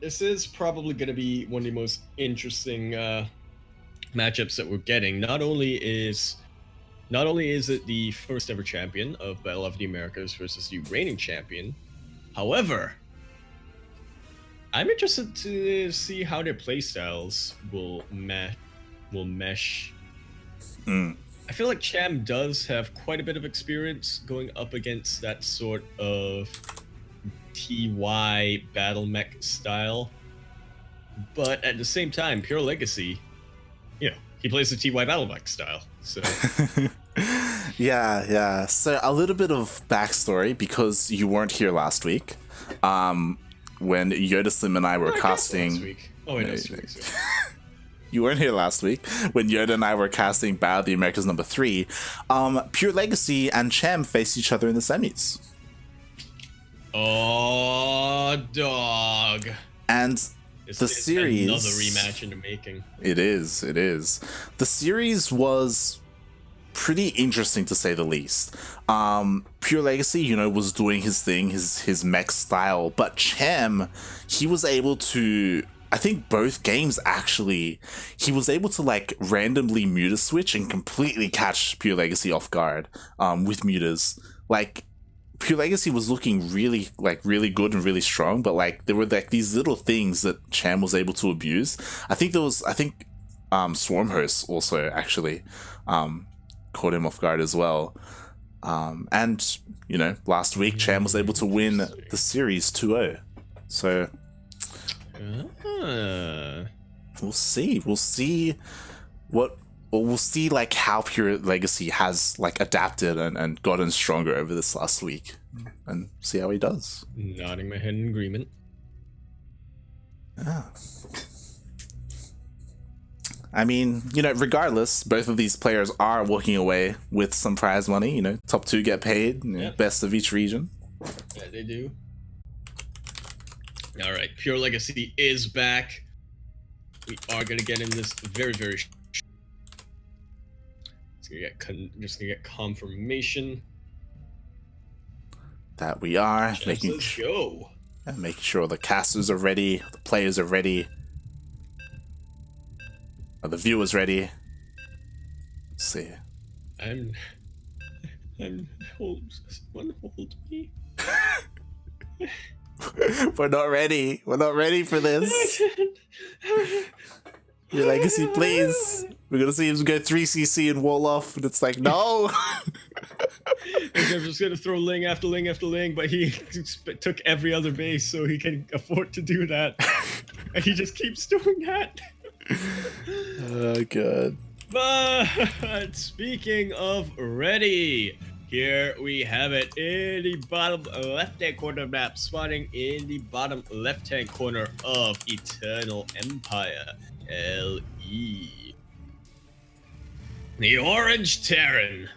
This is probably going to be one of the most interesting matchups that we're getting. Not only is it the first ever champion of Battle of the Americas versus the reigning champion, however, I'm interested to see how their playstyles will mesh. I feel like Cham does have quite a bit of experience going up against that sort of TY battle mech style, but at the same time, PureLegacy, he plays the TY battle mech style. So yeah. So a little bit of backstory, because you weren't here last week. When Yoda Slim and I were casting. Last week. Oh, wait, no, 2 weeks ago. You weren't here last week when Yoda and I were casting Battle of the Americas number 3. PureLegacy and Cham faced each other in the semis. Oh, dog. And the series, another rematch in the making. It is. The series was pretty interesting, to say the least. PureLegacy, was doing his thing, his mech style, but Cham, he was able to, I think both games actually, he was able to like randomly muta switch and completely catch PureLegacy off guard with mutas. Like, PureLegacy was looking really good and really strong, but like there were like these little things that Cham was able to abuse. I think Swarmhost also actually caught him off guard as well. And last week Cham was able to win the series 2-0. So we'll see like how PureLegacy has like adapted and gotten stronger over this last week, and see how he does. Nodding my head in agreement. Yeah. I mean, regardless, both of these players are walking away with some prize money. Top 2 get paid, best of each region. Yeah, they do. All right, PureLegacy is back. We are gonna get in this very, very. Just gonna get confirmation that we are making sure the casters are ready, the players are ready, are the viewers ready. Let's see. Someone hold me. We're not ready for this. PureLegacy, please. We're gonna see him go 3cc and wall off, and it's like, no. I'm just gonna throw Ling after Ling after Ling, but he took every other base, so he can afford to do that. And he just keeps doing that. Oh, God. But speaking of ready, here we have it in the bottom left-hand corner map, spawning in the bottom left-hand corner of Eternal Empire, LE. The Orange Terran,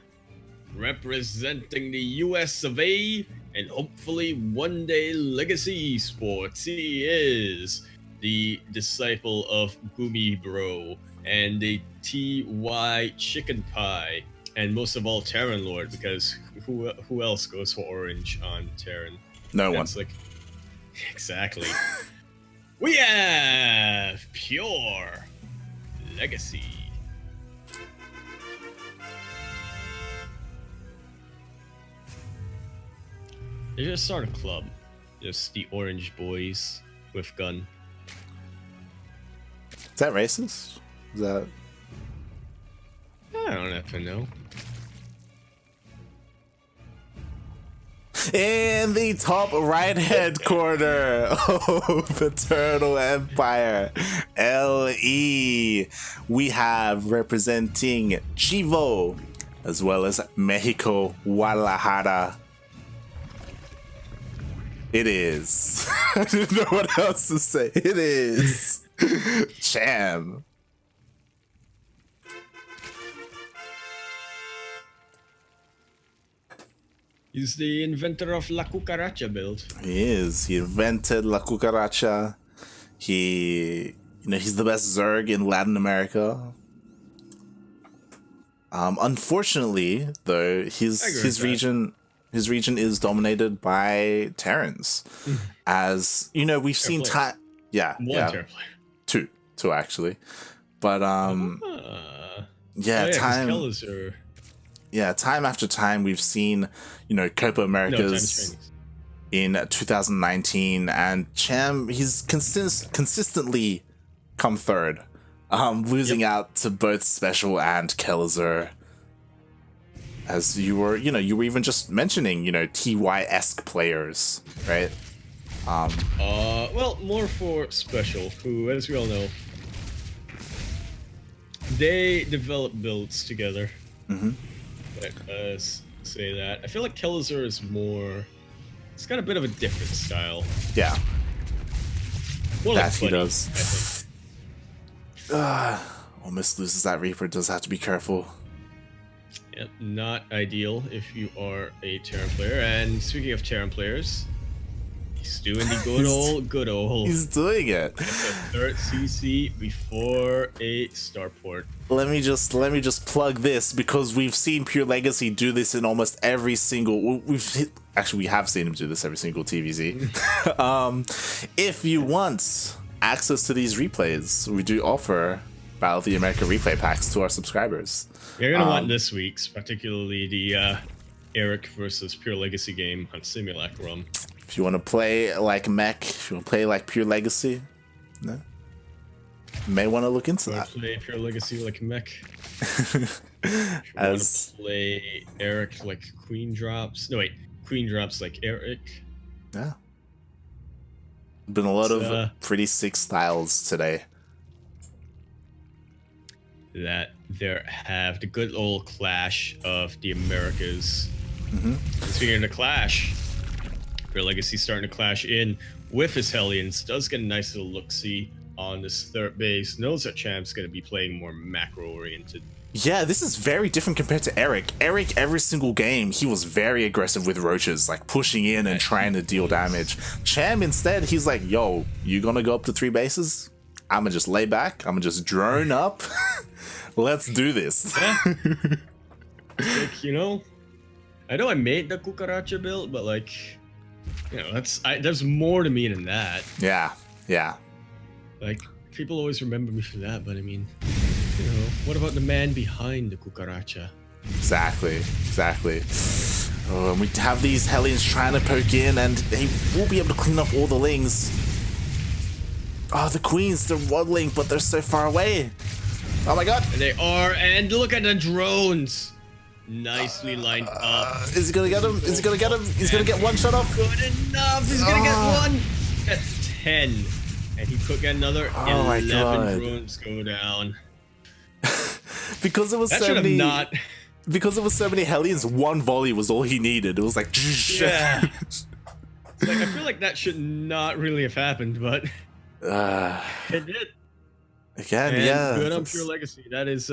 representing the US of A, and hopefully one day Legacy Esports. He is the disciple of Gumi Bro and the TY Chicken Pie, and most of all Terran Lord, because who else goes for orange on Terran? No one. Exactly. We have PureLegacy. They just start a club. Just the orange boys with gun. Is that racist? Is that... I don't have to know. In the top right-hand corner of Eternal Empire, LE, we have representing Chivo, as well as Mexico, Guadalajara. It is. I didn't know what else to say. It is Cham. He's the inventor of La Cucaracha build. He is. He invented La Cucaracha. He's the best Zerg in Latin America. Unfortunately, though, his region is dominated by Terrans. As we've seen Yeah, One yeah, Terra player. two actually. But yeah, 'cause time. Kelliser. Yeah, time after time we've seen, Copa No, time is Americas trainings. in 2019, and Cham, he's consistently come third, losing out to both Special and Kelliser. As you were even just mentioning, TY-esque players, right? Well, more for Special, who, as we all know, they develop builds together. Say that. I feel like Kelliser is more. It's got a bit of a different style. Yeah, More that like he Buddy, does. I think. Almost loses that Reaper. Does have to be careful. Yep, not ideal if you are a Terran player. And speaking of Terran players, he's doing the good old. He's doing it. It's a third CC before a starport. Let me just plug this, because we've seen PureLegacy do this in almost every single. We have seen him do this every single TVZ. If you want access to these replays, we do offer Battle of the America replay packs to our subscribers. You're gonna want this week's, particularly the Eric versus PureLegacy game on StarCraft. If you want to play like Mech, if you want to play like PureLegacy, no, you may want to look into that. Play PureLegacy like Mech. As play Eric like Queen Drops. No wait, Queen Drops like Eric. Yeah, been a lot of pretty sick styles today. That there have the good old clash of the Americas. Speaking of the clash, PureLegacy starting to clash in with his Hellions. Does get a nice little look-see on this third base. Knows that Cham's going to be playing more macro-oriented. Yeah, this is very different compared to Eric. Eric, every single game, he was very aggressive with roaches, like pushing in and trying to deal damage. Cham, instead, he's like, yo, you gonna go up to 3 bases? I'm gonna just lay back. I'm gonna just drone up. Let's do this. Yeah. Like, I know I made the Cucaracha build, but like, there's more to me than that. Yeah. Like, people always remember me for that, but I mean, what about the man behind the Cucaracha? Exactly. Oh, and we have these Hellions trying to poke in, and they will be able to clean up all the Lings. Oh, the Queens, they're waddling, but they're so far away. Oh my god. And they are, and look at the drones. Nicely lined up. Is he gonna get him? Is he gonna get him? He's gonna get one shot off. Good enough. He's gonna get one. That's 10. And he could get another 11 drones go down. Because it was because it was so many Hellions, one volley was all he needed. It was like, yeah. Like, I feel like that should not really have happened, but it did. Again, and yeah. Good on PureLegacy. That is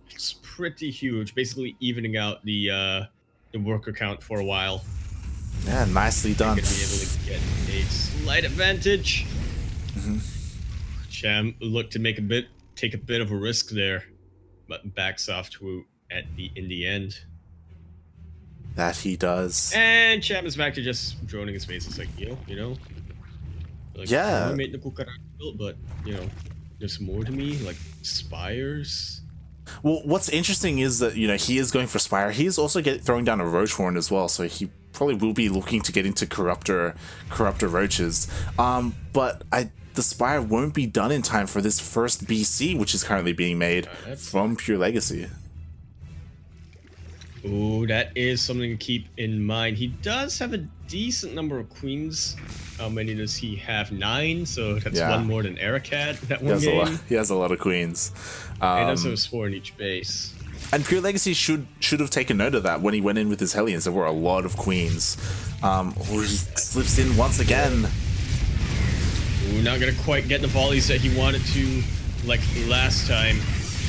it's pretty huge, basically evening out the worker count for a while. Yeah, nicely done. Gonna be able to get a slight advantage. Cham looked to take a bit of a risk there, but backs off in the end. That he does. And Cham is back to just droning his face. It's like, like, yeah. I made the Cucaracha build, but there's more to me, like spires. Well, what's interesting is that he is going for Spire. He is also throwing down a Roach Horn as well, so he probably will be looking to get into Corruptor Roaches. But the Spire won't be done in time for this first BC, which is currently being made from PureLegacy. Oh, that is something to keep in mind. He does have a decent number of queens. How many does he have? 9, so that's one more than Eric had that one game. He has a lot of queens. He does have a 4 in each base. And PureLegacy should have taken note of that when he went in with his Hellions. There were a lot of queens. He slips in once again. Ooh, not gonna quite get the volleys that he wanted to, like last time.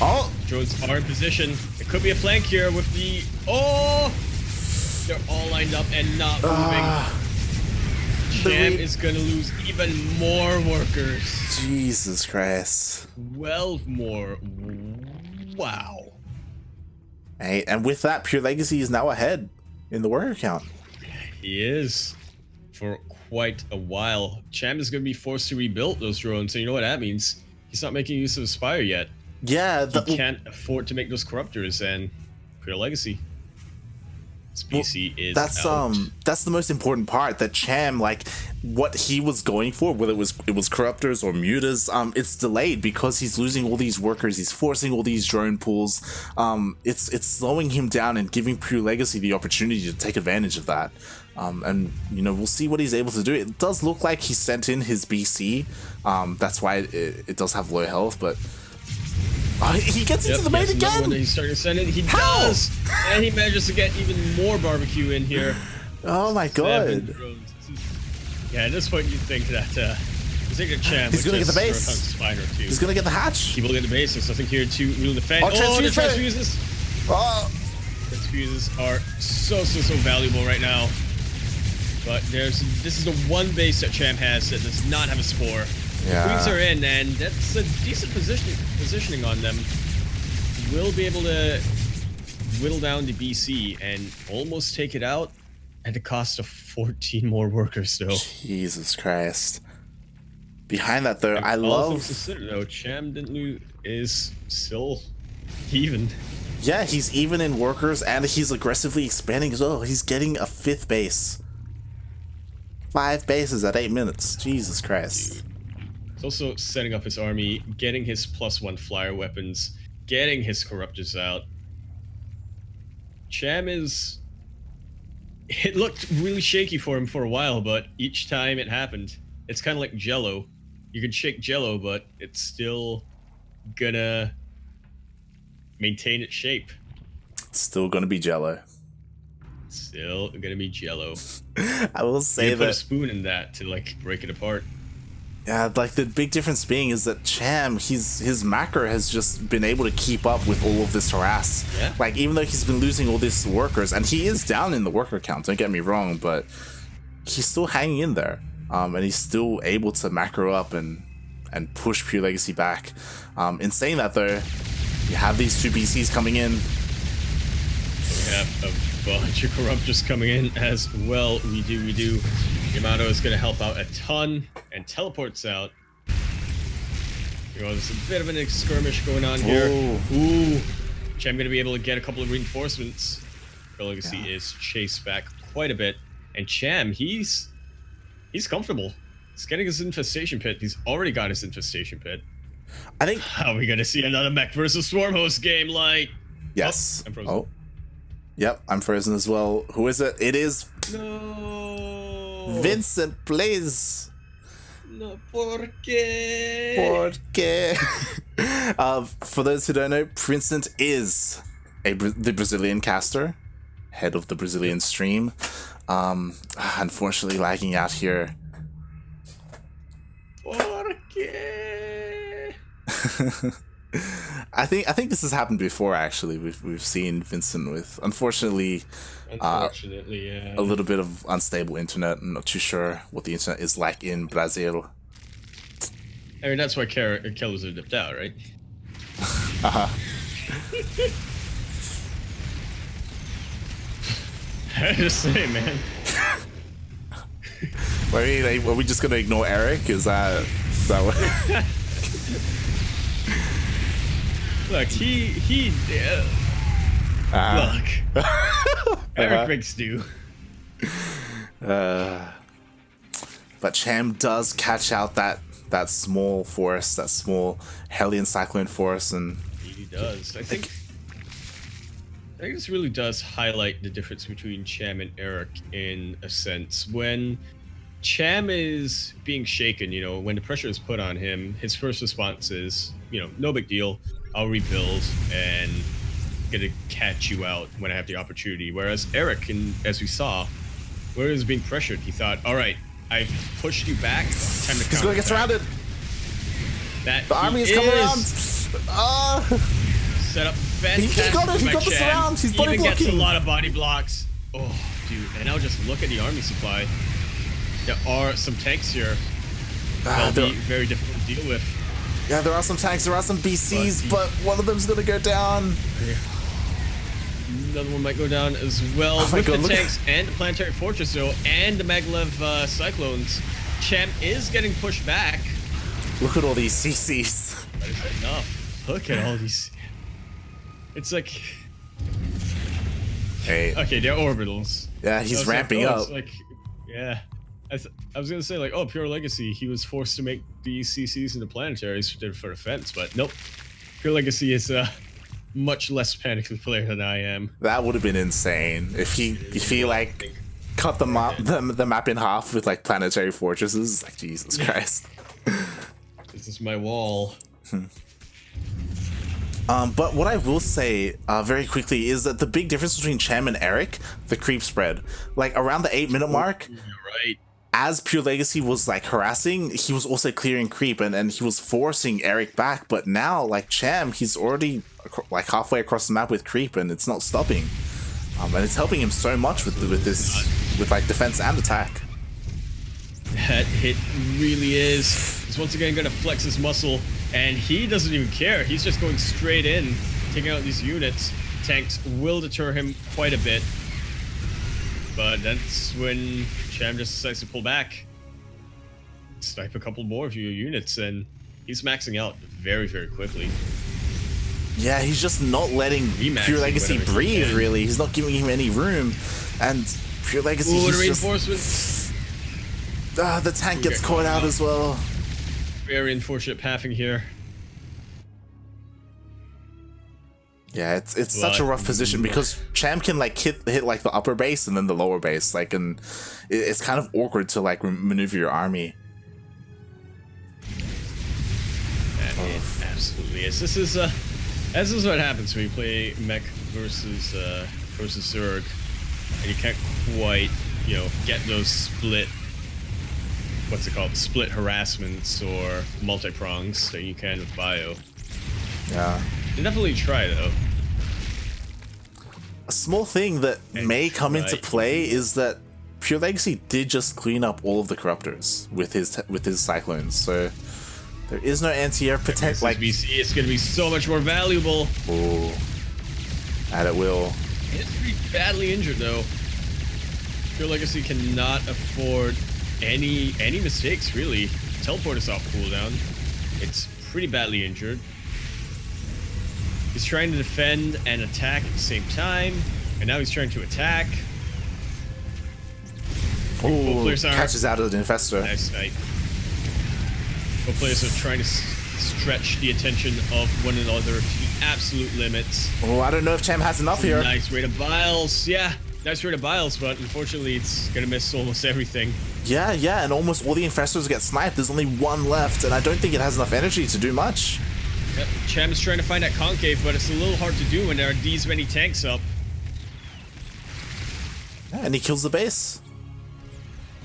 Oh! Drones are in position. It could be a flank here with the... Oh! They're all lined up and not moving. Cham is gonna lose even more workers. Jesus Christ. 12 more. Wow. Hey, and with that, PureLegacy is now ahead in the worker count. He is. For quite a while. Cham is going to be forced to rebuild those drones, so you know what that means. He's not making use of Spire yet. Yeah, he can't afford to make those corruptors, and PureLegacy. BC is out. That's the most important part. That Cham, like, what he was going for, whether it was corruptors or mutas, it's delayed because he's losing all these workers. He's forcing all these drone pools. It's slowing him down and giving PureLegacy the opportunity to take advantage of that. And you know, we'll see what he's able to do. It does look like he sent in his BC. That's why it does have low health, but. He gets into the main again! He's starting to send it. He does! And he manages to get even more barbecue in here. Oh my god. Yeah, at this point you think that Cham he's gonna get the base. He's gonna get the hatch. He will get the base. There's something here to really defend. The transfuses! Transfuses are so valuable right now. But this is the one base that Cham has that does not have a spore. Yeah. The queens are in, and that's a decent positioning on them. We'll be able to whittle down the BC and almost take it out at the cost of 14 more workers, though. Jesus Christ. Behind that, though, I love... All things considered, though, Cham is still even. Yeah, he's even in workers, and he's aggressively expanding as well. He's getting a 5th base. 5 bases at 8 minutes. Jesus Christ. Dude. He's also setting up his army, getting his +1 flyer weapons, getting his corruptors out. Cham is... It looked really shaky for him for a while, but each time it happened, it's kind of like Jello. You can shake Jello, but it's still gonna maintain its shape. It's still gonna be Jello. Still gonna be Jello. I will say that... put a spoon in that to, like, break it apart. Yeah, like the big difference being is that Cham, his macro has just been able to keep up with all of this harass. Yeah. Like, even though he's been losing all these workers, and he is down in the worker count, don't get me wrong, but he's still hanging in there. And he's still able to macro up and push PureLegacy back. In saying that, though, you have these 2 BCs coming in. We have a bunch of corruptors coming in as well. We do. Yamato is going to help out a ton and teleports out. You know, there's a bit of an skirmish going on here. Ooh. Cham going to be able to get a couple of reinforcements. PureLegacy is chased back quite a bit. And Cham, he's comfortable. He's getting his infestation pit. He's already got his infestation pit. I think... How are we going to see another mech versus Swarm host game like... Yes. Oh, I'm frozen. Oh. Yep, I'm frozen as well. Who is it? It is... No. Vincent, please. No, ¿por qué? ¿Por qué? For those who don't know, Vincent is the Brazilian caster, head of the Brazilian stream. Unfortunately, lagging out here. ¿Por qué? I think this has happened before. Actually, we've seen Vincent with unfortunately, yeah, a little bit of unstable internet. I'm not too sure what the internet is like in Brazil. I mean, that's why killers are dipped out, right? I just say, man. Are we just gonna ignore Eric? Is that what? Look, look. Eric makes do. But Cham does catch out that small force, that small Hellion Cyclone force, and he does. I think this really does highlight the difference between Cham and Eric in a sense. When Cham is being shaken, you know, when the pressure is put on him, his first response is, you know, no big deal. I'll rebuild and gonna catch you out when I have the opportunity. Whereas Eric, as we saw, where he was being pressured, he thought, all right, I've pushed you back. Time to he's gonna get surrounded. The army is coming around. Set up fantastic. He got the surround. He's body even blocking. Gets a lot of body blocks. Oh, dude. And now just look at the army supply. There are some tanks here. They'll be very difficult to deal with. Yeah, there are some tanks, there are some BCs, but one of them's gonna go down. Another one might go down as well. Oh with God, the tanks and the Planetary Fortress, though, and the Maglev Cyclones, Cham is getting pushed back. Look at all these CCs. That is enough. Look at all these. It's like... Hey. Okay, they're orbitals. Yeah, he's ramping up. Like, yeah. I was gonna say, like, oh, PureLegacy, he was forced to make these CCs into planetaries for defense, but nope. PureLegacy is a much less panicky player than I am. That would have been insane if he like cut the map in half with like planetary fortresses. Like, Jesus Christ. This is my wall. But what I will say very quickly is that the big difference between Cham and Eric, the creep spread, like around the 8-minute mark. You're right. As PureLegacy was like harassing, he was also clearing creep and he was forcing Eric back. But now, like Cham, he's already like halfway across the map with creep, and it's not stopping. And it's helping him so much with like defense and attack. That hit really is. He's once again gonna flex his muscle, and he doesn't even care. He's just going straight in, taking out these units. Tanks will deter him quite a bit, but that's when Cham just decides to pull back, snipe a couple more of your units, and he's maxing out very, very quickly. Yeah, he's just not letting PureLegacy breathe, really. He's not giving him any room. And PureLegacy, Ooh, he's reinforcements. The tank gets caught out as well. Very unfortunate pathing here. Yeah, it's such a rough position because Cham can like hit like the upper base and then the lower base, like, and it's kind of awkward to like maneuver your army. It absolutely is. This is what happens when you play mech versus Zerg, and you can't quite, you know, get those split harassments or multi-prongs that you can with bio. Yeah. You definitely try, though. A small thing that may come into play is that PureLegacy did just clean up all of the corruptors with his cyclones, so there is no anti-air potential. Like, it's going to be so much more valuable. Oh, and it will. It's pretty badly injured, though. PureLegacy cannot afford any mistakes, really. Teleport is off cooldown. It's pretty badly injured. He's trying to defend and attack at the same time, and now he's trying to attack. Oh, catches out of the infestor. Nice snipe. Both players are trying to stretch the attention of one another to the absolute limits. Oh, I don't know if Cham has enough here. Nice rate of biles. Yeah, nice rate of biles, but unfortunately it's gonna miss almost everything. Yeah, and almost all the infestors get sniped. There's only one left, and I don't think it has enough energy to do much. Yep. Cham is trying to find that concave, but it's a little hard to do when there are these many tanks up. Yeah, and he kills the base.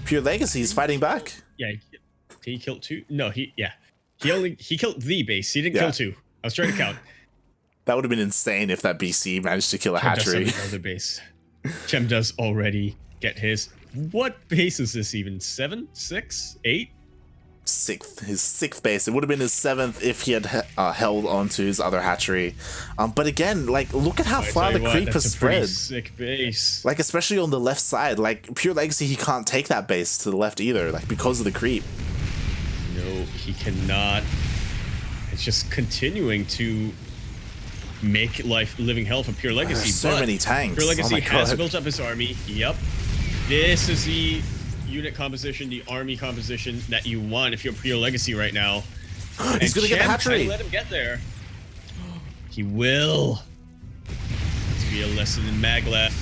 PureLegacy is fighting back. Yeah, he killed two. No, he killed the base. He didn't kill two. I was trying to count. That would have been insane if that BC managed to kill a hatchery. Another base. Cham does already get his. What base is this even? 7, 6, 8? His sixth base. It would have been his 7th if he had held onto his other hatchery. But again, like, look at how far the creep has spread. Sick base. Like, especially on the left side. Like, PureLegacy, he can't take that base to the left either, like, because of the creep. No, he cannot. It's just continuing to make life living hell for PureLegacy. So many tanks. PureLegacy has built up his army. Yep. This is the unit composition, the army composition that you want if you're PureLegacy right now. He's gonna get the hatchery. Let him get there. He will. To be a lesson in Maglev.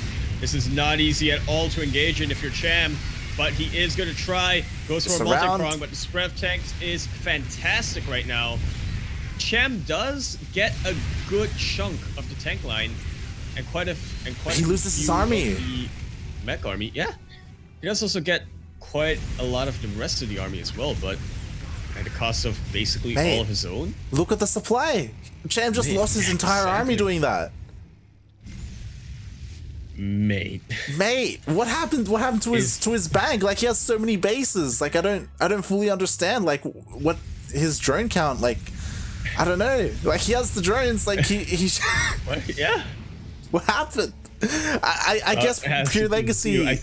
This is not easy at all to engage in if you're Cham, but he is going to try. Goes for a multi-prong, but the spread of tanks is fantastic right now. Cham does get a good chunk of the tank line, and quite he loses his army. The mech army, yeah. He does also get quite a lot of the rest of the army as well, but at the cost of basically all of his own. Look at the supply. Cham just lost his entire army doing that. Mate, what happened? What happened to his bank? Like, he has so many bases. Like, I don't fully understand. Like, what his drone count? Like, I don't know. Like, he has the drones. Like, he yeah. What happened? I guess Pure Legacy,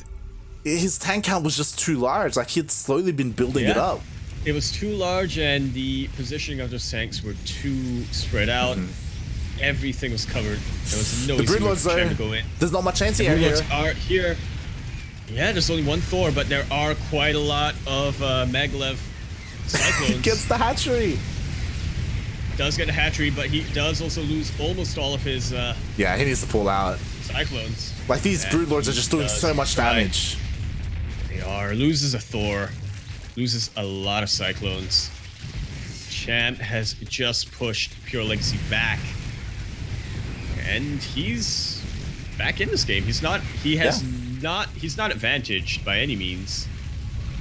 his tank count was just too large. Like, he had slowly been building it up. It was too large, and the positioning of those tanks were too spread out. Everything was covered. There was no easy way for Cham to go in. There's not much anti-air here. Are here. Yeah, there's only one Thor, but there are quite a lot of Maglev Cyclones. Gets the hatchery. Does get a hatchery, but he does also lose almost all of his yeah, he needs to pull out. Cyclones. Like, these Broodlords are just doing so much damage. They are. Loses a Thor. Loses a lot of Cyclones. Cham has just pushed Pure Legacy back. And he's back in this game. He's not advantaged by any means.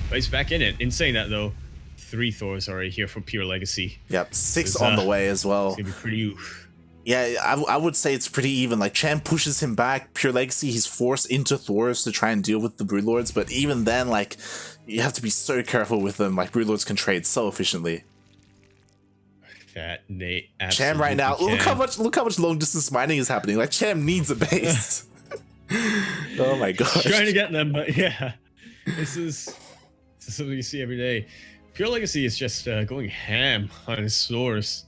But he's back in it. In saying that though, 3 Thors already here for Pure Legacy. Yep, 6 on the way as well. It's gonna be pretty oof. Yeah, I would say it's pretty even. Like, Cham pushes him back. Pure Legacy, he's forced into Thors to try and deal with the Broodlords. But even then, like, you have to be so careful with them. Like, Broodlords can trade so efficiently. That Nate Cham right now, look how much long distance mining is happening. Like, Cham needs a base. Oh my gosh. Trying to get them, but yeah, this is something you see every day. Pure Legacy is just going ham on his Thors,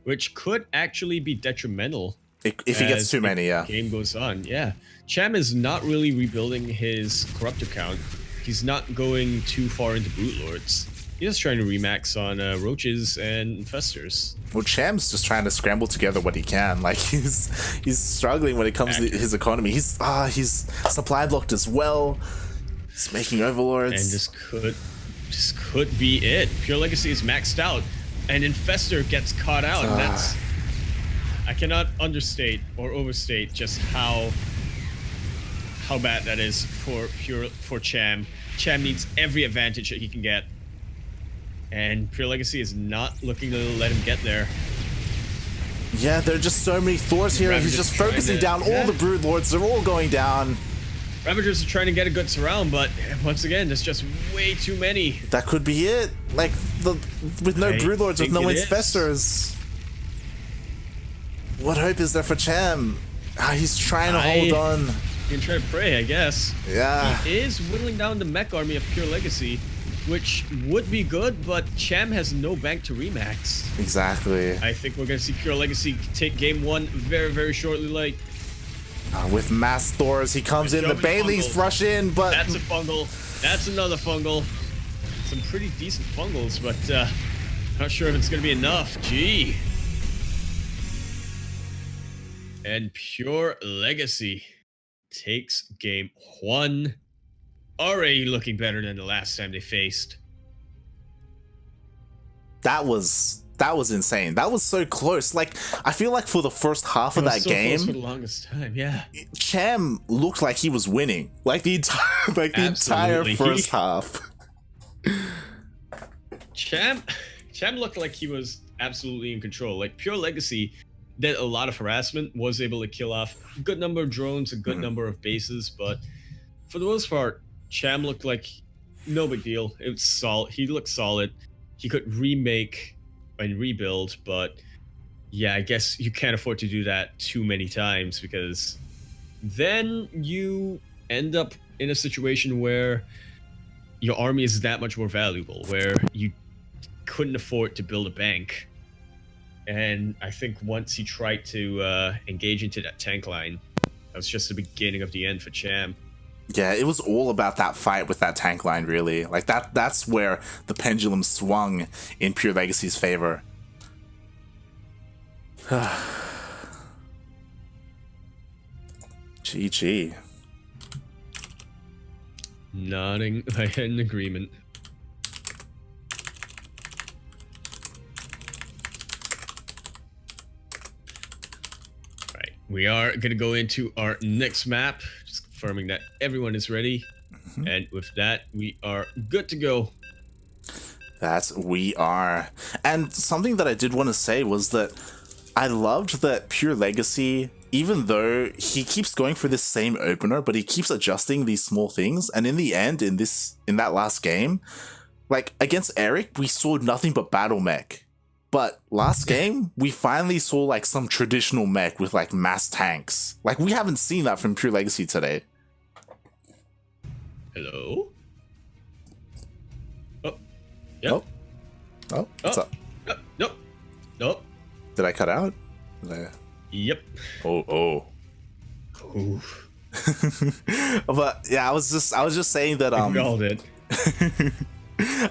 which could actually be detrimental if he gets too many. Yeah, game goes on. Yeah, Cham is not really rebuilding his corruptor count. He's not going too far into Broodlords. He's just trying to remax on roaches and infestors. Well, Cham's just trying to scramble together what he can. Like, he's struggling when it comes to his economy. He's supply blocked as well. He's making overlords. And this could be it. Pure Legacy is maxed out, and Infestor gets caught out. And that's, I cannot understate or overstate just how bad that is for Cham. Cham needs every advantage that he can get. And Pure Legacy is not looking to let him get there. Yeah, there are just so many Thors here. He's just focusing down all the Broodlords. They're all going down. Ravagers are trying to get a good surround, but once again, there's just way too many. That could be it. Like, with no Broodlords, with no Infestors. What hope is there for Cham? He's trying to hold on. You can try to pray, I guess. Yeah. He is whittling down the mech army of Pure Legacy, which would be good, but Cham has no bank to remax. Exactly. I think we're going to see Pure Legacy take game 1 very, very shortly. Like, with mass Thors, he comes in. The Banelings rush in, but that's a fungal. That's another fungal. Some pretty decent fungals, but not sure if it's going to be enough. Gee. And Pure Legacy takes game 1. Already looking better than the last time they faced. That was insane. That was so close. Like, I feel like for the first half of that game, close for the longest time, yeah, Cham looked like he was winning. Like the entire first half. Cham looked like he was absolutely in control. Like, Pure Legacy did a lot of harassment, was able to kill off a good number of drones, a good number of bases, but for the most part, Cham looked like no big deal. It was solid. He looked solid. He could remake and rebuild, but yeah, I guess you can't afford to do that too many times, because then you end up in a situation where your army is that much more valuable, where you couldn't afford to build a bank. And I think once he tried to engage into that tank line, that was just the beginning of the end for Cham. Yeah, it was all about that fight with that tank line, really. Like, that's where the pendulum swung in Pure Legacy's favor. GG. Nodding my head in agreement. Right, we are going to go into our next map. Confirming that everyone is ready, and with that, we are good to go. We are. And something that I did want to say was that I loved that Pure Legacy, even though he keeps going for this same opener, but he keeps adjusting these small things, and in the end, in that last game, like against Eric, we saw nothing but battle mech. But last game, we finally saw like some traditional mech with like mass tanks. Like we haven't seen that from PureLegacy today. Hello? Oh. Yep. Oh, what's up? Nope. Nope. Did I cut out? Yep. Oh. Oof. But yeah, I was just saying that I called it.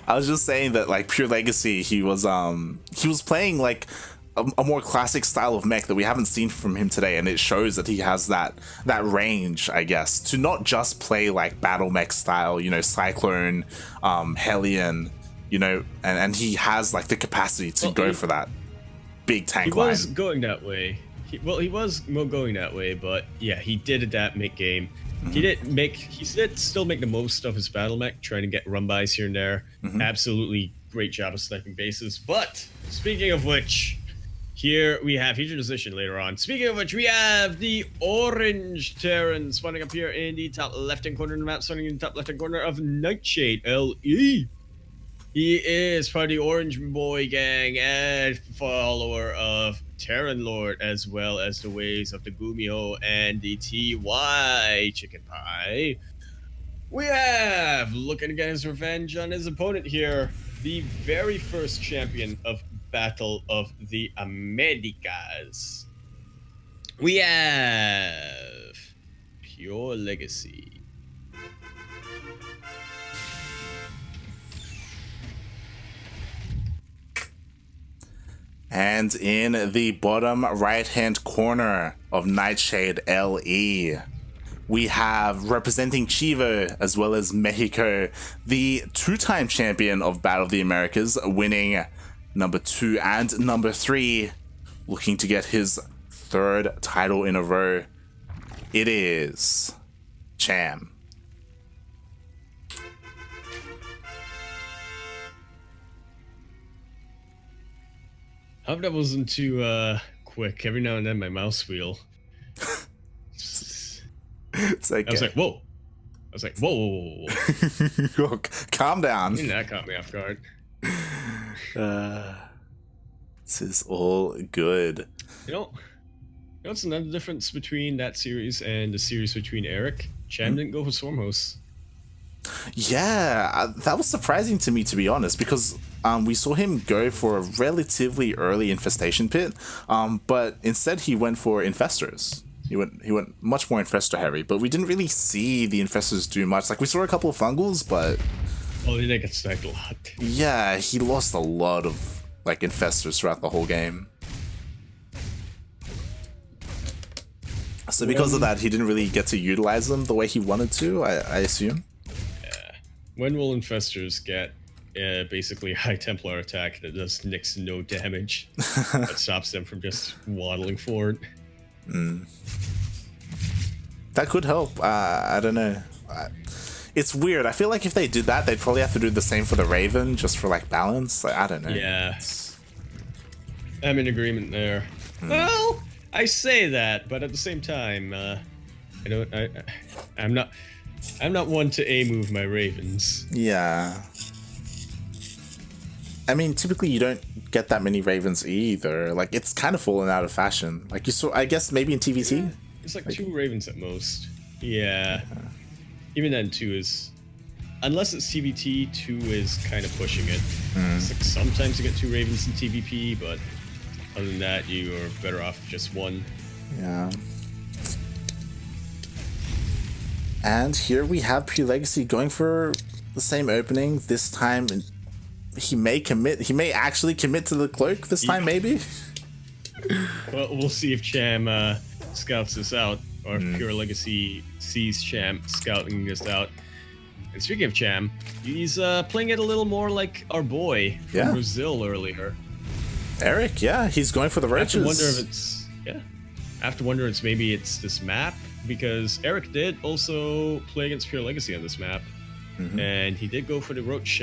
I was just saying that like PureLegacy, he was playing like a more classic style of mech that we haven't seen from him today, and it shows that he has that range, I guess, to not just play like battle mech style, you know, Cyclone, Hellion, you know, and he has like the capacity to go for that big tank line. He was going that way. He was going that way, but yeah, he did adapt mid-game. He did still make the most of his battle mech, trying to get run-bys here and there. Absolutely great job of sniping bases. But speaking of which, here we have future decision later on. Speaking of which, we have the orange Terran spawning up here in the top left-hand corner of the map, spawning in the top left-hand corner of Nightshade LE. He is part of the Orange Boy gang and follower of Terran Lord, as well as the ways of the Gumio and the TY Chicken Pie. We have looking to get his revenge on his opponent here, the very first champion of Battle of the Americas. We have PureLegacy. And in the bottom right-hand corner of Nightshade LE, we have representing Chivo as well as Mexico, the two-time champion of Battle of the Americas, winning number 2 and number 3, looking to get his 3rd title in a row. It is Cham. I hope that wasn't too quick. Every now and then my mouse wheel. It's like, I was like, whoa. I was like, whoa. Calm down. That caught me off guard. This is all good. You know what's another difference between that series and the series between Eric? Cham didn't go for Stormhost. Yeah, that was surprising to me, to be honest, because we saw him go for a relatively early infestation pit, but instead he went for infestors. He went much more infestor heavy, but we didn't really see the infestors do much. Like we saw a couple of fungals, but he didn't get sniped a lot. Yeah, he lost a lot of like infestors throughout the whole game. So because of that, he didn't really get to utilize them the way he wanted to, I assume. Yeah. When will infestors get basically high Templar attack that does next to no damage that stops them from just waddling forward? That could help. I don't know. It's weird. I feel like if they did that, they'd probably have to do the same for the Raven, just for like balance. Like, I don't know. Yeah, I'm in agreement there. Well, I say that, but at the same time, I'm not one to A-move my Ravens. Yeah. I mean, typically you don't get that many Ravens either. Like, it's kind of fallen out of fashion. Like, you saw, I guess, maybe in TvT? Yeah, it's like 2 Ravens at most. Yeah. Even then, 2 is... Unless it's ZvT, 2 is kind of pushing it. It's like sometimes you get 2 Ravens in TvP, but other than that, you are better off with just 1. Yeah. And here we have PureLegacy going for the same opening. This time, he may commit. He may actually commit to the cloak this time, maybe? Well, we'll see if Cham scouts this out, or if PureLegacy sees Cham scouting this out. And speaking of Cham, he's playing it a little more like our boy from Brazil earlier. Eric, yeah, he's going for the roaches. I have to wonder if maybe it's this map, because Eric did also play against PureLegacy on this map, and he did go for the roach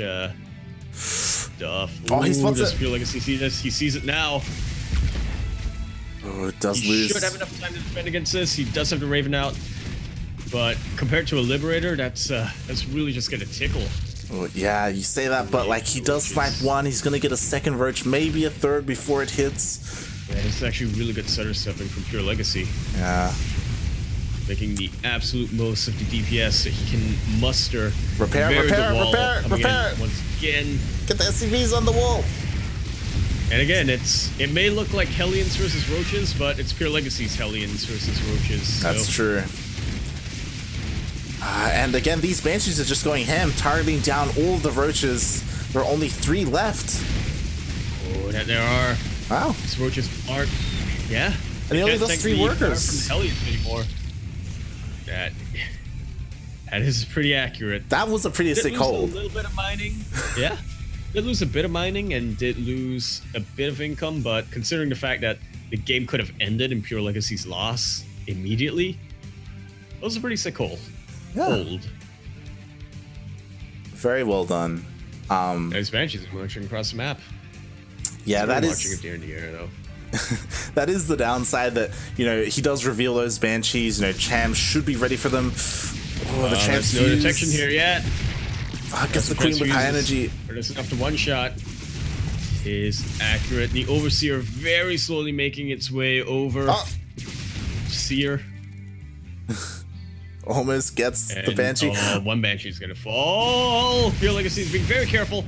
stuff. Oh, he spots does it. PureLegacy see this? He sees it now. Oh, it does He lose. should have enough time to defend against this. He does have the Raven out, but compared to a Liberator, that's really just gonna tickle. Oh, yeah, you say that, but like he does snipe one. He's gonna get a second roach, maybe a third before it hits. Yeah, this is actually really good center stepping from PureLegacy. Yeah. Making the absolute most of the DPS that he can muster. Repair. Once again. Get the SCVs on the wall. And again, it may look like Hellions versus Roaches, but it's PureLegacy's Hellions versus Roaches. So. That's true. And again, these Banshees are just going ham, targeting down all the Roaches. There are only 3 left. Oh, that there are. Wow. These Roaches aren't. Yeah. And he only does 3 workers. From Hellions anymore. That is pretty accurate. That was a pretty sick hold. A little bit of mining. Yeah. Did lose a bit of mining and did lose a bit of income, but considering the fact that the game could have ended in PureLegacy's loss immediately, that was a pretty sick hold. Yeah. Very well done. Those Banshees are marching across the map. Yeah, that is marching up there in the air though. That is the downside, that he does reveal those Banshees. Cham should be ready for them. Oh, the transfuse. No detection here yet. I guess the Queen with high energy. Just enough to one shot is accurate. The Overseer very slowly making its way over. Seer almost gets the Banshee. One Banshee is gonna fall. PureLegacy is being very careful,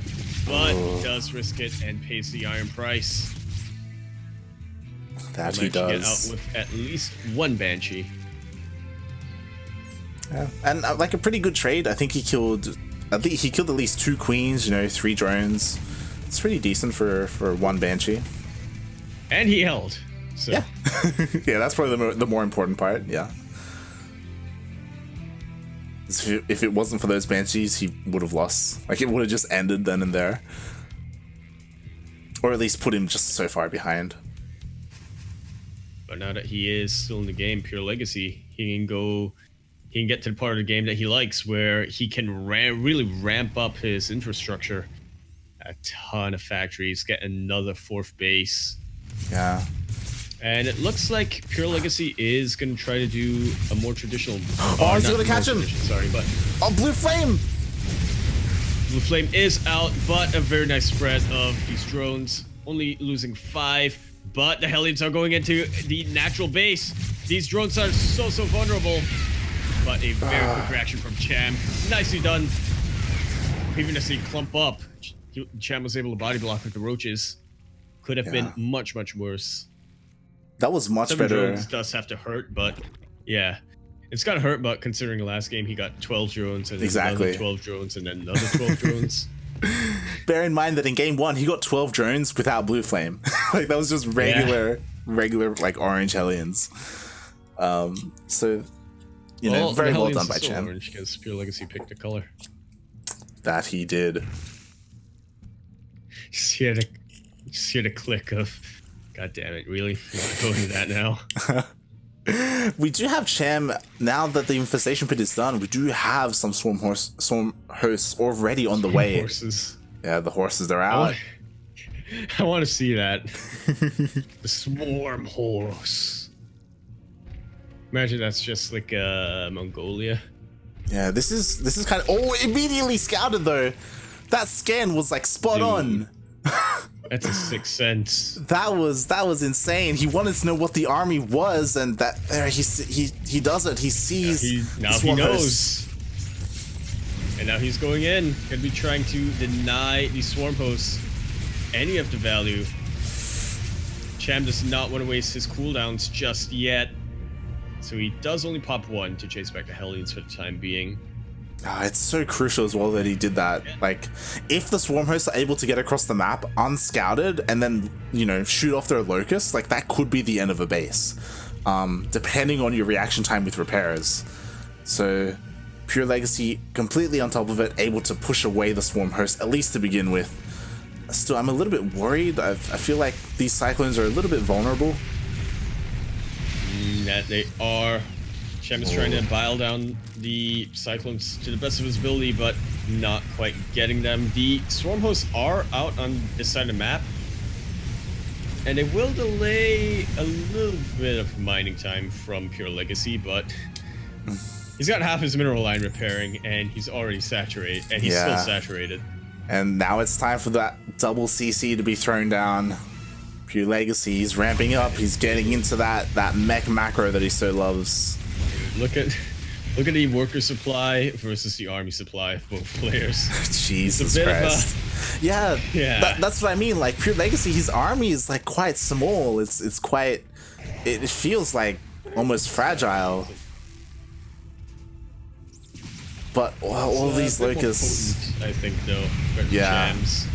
but does risk it and pays the iron price. That he does. Get out with at least one Banshee. Yeah, and like a pretty good trade. I think he killed at least 2 queens. 3 drones. It's pretty decent for one Banshee. And he held. So. Yeah, yeah, that's probably the more important part. Yeah. If it wasn't for those Banshees, he would have lost. Like, it would have just ended then and there, or at least put him just so far behind. But now that he is still in the game, PureLegacy, he can get to the part of the game that he likes, where he can really ramp up his infrastructure. A ton of factories, get another 4th base. Yeah. And it looks like PureLegacy is going to try to do a more traditional... he's going to catch him! Sorry, but... Oh, Blue Flame! Blue Flame is out, but a very nice spread of these drones. Only losing 5, but the Hellions are going into the natural base. These drones are so vulnerable. But a very quick reaction from Cham. Nicely done. Previously clump up. Cham was able to body block with the Roaches. Could have been much worse. That was much 7 better. Drones does have to hurt, but yeah. It's gotta hurt, but considering the last game he got 12 drones and then another 12 drones and then another 12 drones. Bear in mind that in game 1 he got 12 drones without Blue Flame. Like, that was just regular like orange Hellions. So very well done by Cham. Orange because PureLegacy picked a color. That he did. Just hear the click of, God damn it, really? You want to go into that now? We do have Cham, now that the infestation pit is done, we do have some swarm hosts already on the way. Horses. Yeah, the horses, they're out. I want to see that. The swarm horse. Imagine that's just like Mongolia. Yeah, this is kind of... Oh, immediately scouted though. That scan was like spot on. That's a 6th sense. That was insane. He wanted to know what the army was, and that there he does it. He sees. Now he knows. And now he's going in. Could be trying to deny the swarm hosts any of the value. Cham does not want to waste his cooldowns just yet. So he does only pop 1 to chase back the Hellions for the time being. It's so crucial as well that he did that. Like, if the swarm hosts are able to get across the map unscouted and then, shoot off their locusts, like, that could be the end of a base, depending on your reaction time with repairs. So PureLegacy completely on top of it, able to push away the swarm host, at least to begin with. Still, I'm a little bit worried. I feel like these Cyclones are a little bit vulnerable. That they are. Cham is trying to bile down the Cyclones to the best of his ability, but not quite getting them. The swarm hosts are out on this side of the map, and it will delay a little bit of mining time from PureLegacy, but He's got half his mineral line repairing, and he's already saturated, and he's still saturated. And now it's time for that double CC to be thrown down. PureLegacy, he's ramping up. He's getting into that mech macro that he so loves. Look at the worker supply versus the army supply of both players. Jesus Christ. Yeah. That's what I mean. Like PureLegacy, his army is like quite small. It's quite. It feels like almost fragile. But all these locusts, potent, I think, though. Cham's.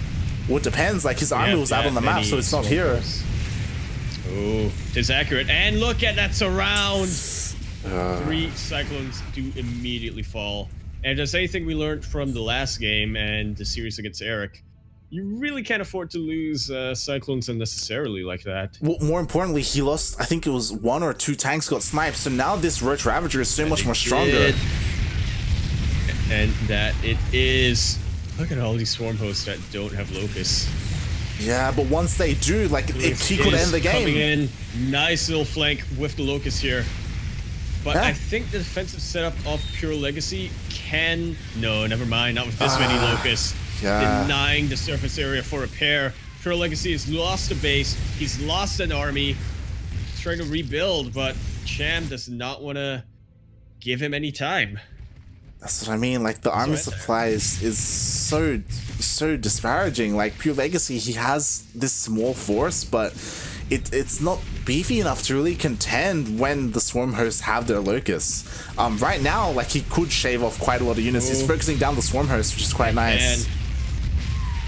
Well, it depends. Like his army was out on the map, so it's not here. Oh, it's accurate. And look at that surround. 3 cyclones do immediately fall. And if there's anything we learned from the last game and the series against Eric, you really can't afford to lose cyclones unnecessarily like that. Well, more importantly, he lost. I think it was 1 or 2 tanks got sniped. So now this Roach Ravager is so much more stronger. And that it is. Look at all these swarm hosts that don't have locusts. Yeah, but once they do, like, he could end the game. Coming in, nice little flank with the locust here. But I think the defensive setup of PureLegacy can... No, never mind, not with this many locusts. Denying the surface area for repair. PureLegacy has lost a base, he's lost an army. He's trying to rebuild, but Cham does not want to give him any time. That's what I mean. Like the army supply is so disparaging. Like PureLegacy, he has this small force, but it's not beefy enough to really contend when the swarm hosts have their locusts. Right now, like he could shave off quite a lot of units. He's focusing down the swarm hosts, which is quite nice. And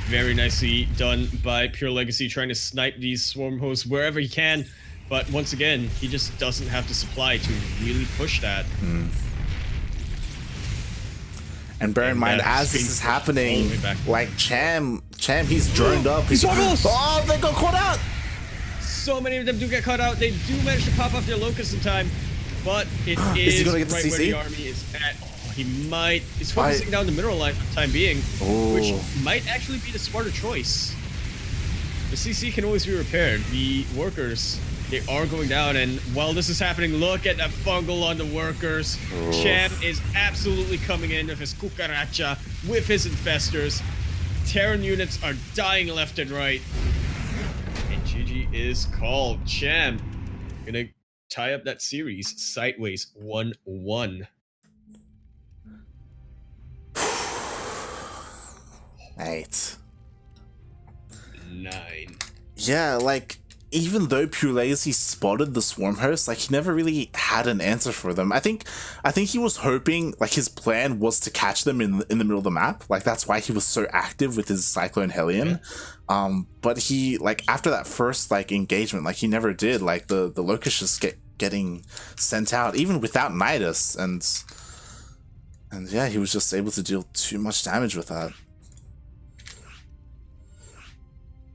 very nicely done by PureLegacy, trying to snipe these swarm hosts wherever he can. But once again, he just doesn't have the supply to really push that. And bear in mind, as this is happening, like Cham, he's droned up. He's almost! Oh, they got caught out! So many of them do get caught out. They do manage to pop off their locusts in time, but it is he gonna get the right CC? where the army is at. Oh, he might. He's focusing down the mineral line for the time being, which might actually be the smarter choice. The CC can always be repaired. The workers, they are going down, and while this is happening, look at that fungal on the workers. Cham is absolutely coming in with his cucaracha, with his infestors. Terran units are dying left and right. And GG is called. Cham gonna tie up that series sideways 1-1. Right. 9. Yeah, like even though PureLegacy spotted the swarm host, like he never really had an answer for them. I think he was hoping, like his plan was to catch them in the middle of the map. Like that's why he was so active with his Cyclone Hellion. But he, like after that first like engagement, like he never did. Like the locusts just getting sent out even without Nidus, and yeah, he was just able to deal too much damage with that.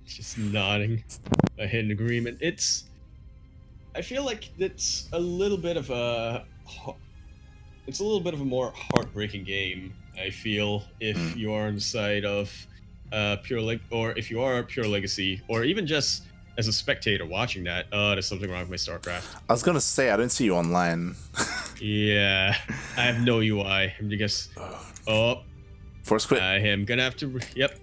Just nodding a hidden agreement. I feel like it's a little bit of a more heartbreaking game. I feel if you are on the side of or if you are PureLegacy, or even just as a spectator watching that. There's something wrong with my StarCraft. I was gonna say I don't see you online. Yeah, I have no UI. I'm just force quit. I am gonna have to. Yep.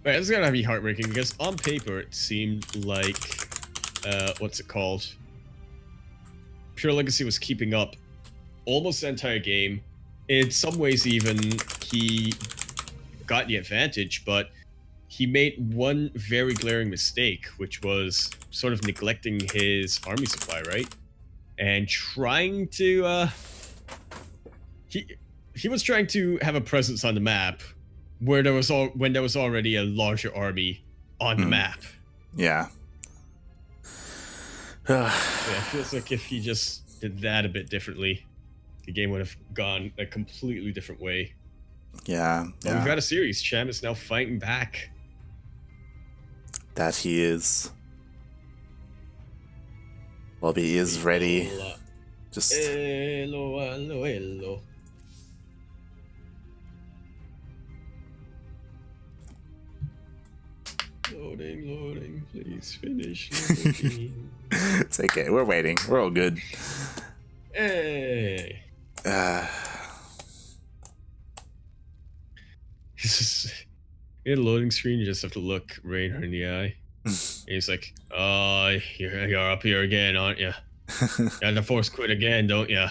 Alright, this is gonna be heartbreaking because on paper it seemed like, what's it called? PureLegacy was keeping up almost the entire game. In some ways even, he got the advantage, but he made one very glaring mistake, which was sort of neglecting his army supply, right? And trying to, he was trying to have a presence on the map where there was when there was already a larger army on the map. Yeah. Yeah, it feels like if he just did that a bit differently, the game would have gone a completely different way. Yeah. But we've got a series. Cham is now fighting back. That he is. Bobby is ready. Just. Hello, hello, hello. Oh, Loading, please finish loading. It's okay, we're waiting. We're all good. Hey. In a loading screen, you just have to look Rainer in the eye. He's like, "Oh, you're up here again, aren't you? Got the force quit again, don't you?"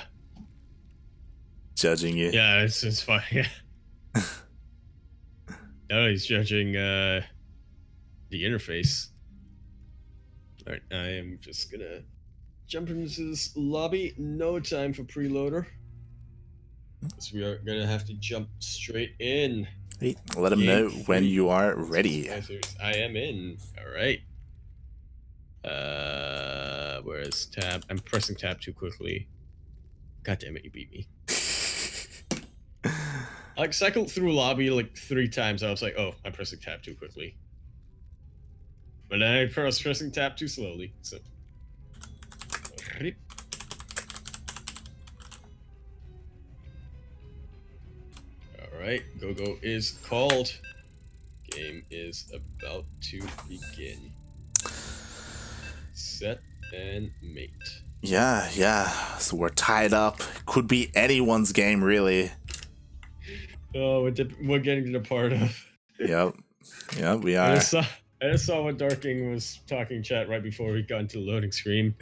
Judging you. Yeah, it's fine. Yeah. No, he's judging the interface. All right, I am just gonna jump into this lobby. No time for preloader. So we are gonna have to jump straight in. Hey, let him know when you are ready. I am in. All right. Where is tab? I'm pressing tab too quickly. God damn it, you beat me. I like cycled through lobby like 3 times. I was like, oh, I'm pressing tab too quickly. But then I was pressing tab too slowly. So. Alright, go is called. Game is about to begin. Set and mate. Yeah. So we're tied up. Could be anyone's game, really. Oh, we're getting to the part of. Yep, we are. I just saw what Darking was talking chat right before we got into the loading screen.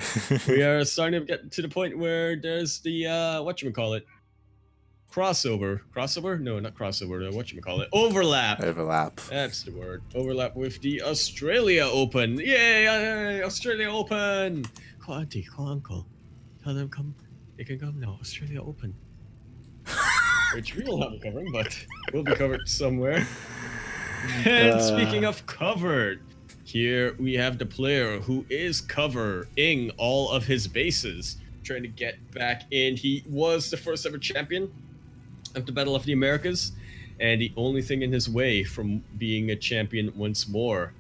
We are starting to get to the point where there's the whatchamacallit? Crossover? No, not crossover. Whatchamacallit? Overlap. That's the word. Overlap with the Australia Open. Yay! Australia Open. Call auntie, call uncle. Tell them they can come now. Australia Open. Which we will not be covering, but will be covered somewhere. And speaking of covered, here we have the player who is covering all of his bases, trying to get back in. He was the first ever champion of the Battle of the Americas, and the only thing in his way from being a champion once more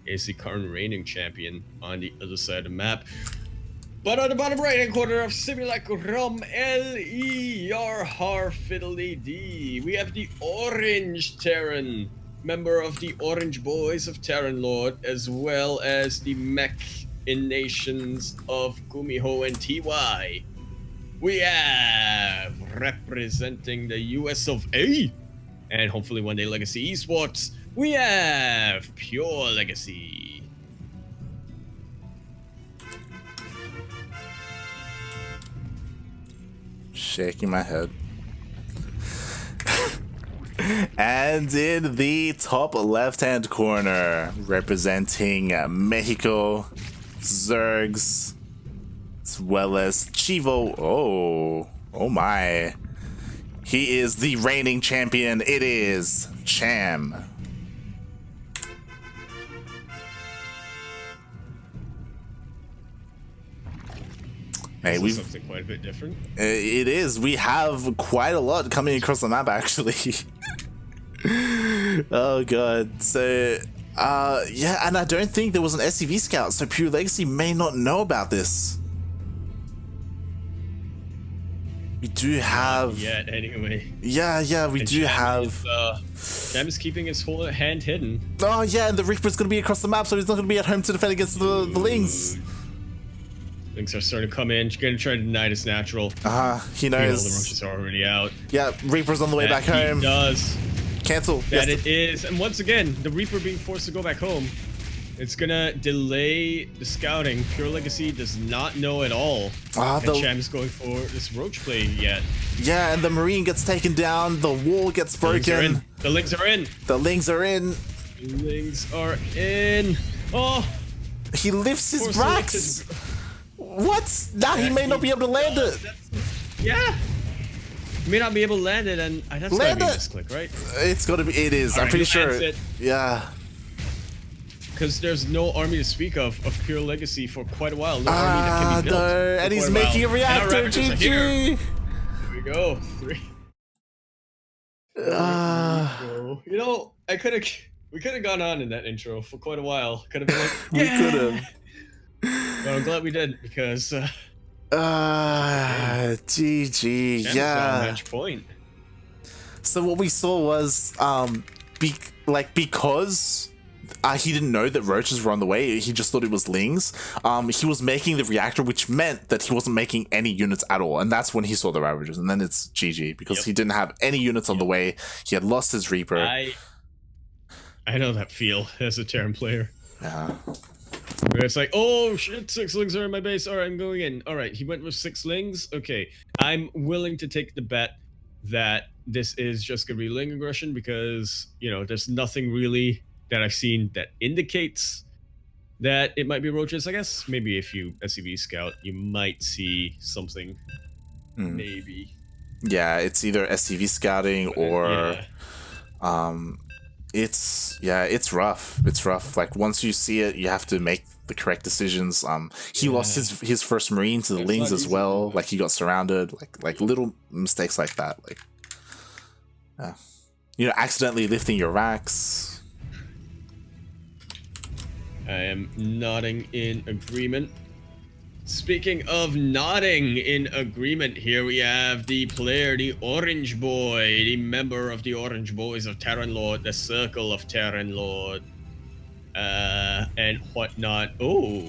is the current reigning champion on the other side of the map. But on the bottom right-hand corner of Simulacrum LE, your har fiddly D, we have the Orange Terran, member of the Orange Boys of Terran Lord, as well as the mech in nations of Gumiho and TY. We have, representing the US of A, and hopefully one day Legacy Esports, we have PureLegacy. Shaking my head. And in the top left-hand corner, representing Mexico, Zergs, as well as Chivo. Oh my. He is the reigning champion. It is Cham. Hey, we've something quite a bit different. It is. We have quite a lot coming across the map, actually. Oh god. So, yeah, and I don't think there was an SCV scout, so PureLegacy may not know about this. We do have. Not yet, anyway. Yeah, we do have. Cham is keeping his whole hand hidden. Oh yeah, and the Reaper's gonna be across the map, so he's not gonna be at home to defend against the Lings. Lings are starting to come in. She's gonna try to deny this natural. He knows. The roaches are already out. Yeah, Reaper's on the way back home. He does. Cancel. That it is. And once again, the Reaper being forced to go back home. It's gonna delay the scouting. PureLegacy does not know at all that Cham is going for this roach play yet. Yeah, and the Marine gets taken down. The wall gets broken. The Lings are in. The Lings are in. The Lings are in. Oh! He lifts his Brax. What? Now he may not be able to land it. Yeah. He may not be able to land it, and that's gotta be a misclick, right? It's gotta be. It is. I'm pretty sure. Yeah. Because there's no army to speak of PureLegacy for quite a while. No army that can be built. No, and he's making a reactor. GG. Here we go. 3. You know, we could have gone on in that intro for quite a while. Could have been like, yeah. We could have. But I'm glad we did because. GG. Yeah. Match point. So what we saw was, because he didn't know that roaches were on the way. He just thought it was lings. He was making the reactor, which meant that he wasn't making any units at all. And that's when he saw the Ravagers. And then it's GG because he didn't have any units on the way. He had lost his Reaper. I know that feel as a Terran player. Yeah. Where it's like, oh shit, 6 lings are in my base. All right, I'm going in. All right, he went with 6 lings. Okay, I'm willing to take the bet that this is just gonna be ling aggression because, you know, there's nothing really that I've seen that indicates that it might be roaches. I guess maybe if you SCV scout, you might see something. Maybe. Yeah, it's either SCV scouting or it's rough. It's rough. Like once you see it, you have to make the correct decisions. He lost his first Marine to the lings as well. Like he got surrounded. Like little mistakes like that. Like, you know, accidentally lifting your racks. I am nodding in agreement. Speaking of nodding in agreement, here we have the player, the Orange Boy, the member of the Orange Boys of Terran Lord, the Circle of Terran Lord, and whatnot. Oh.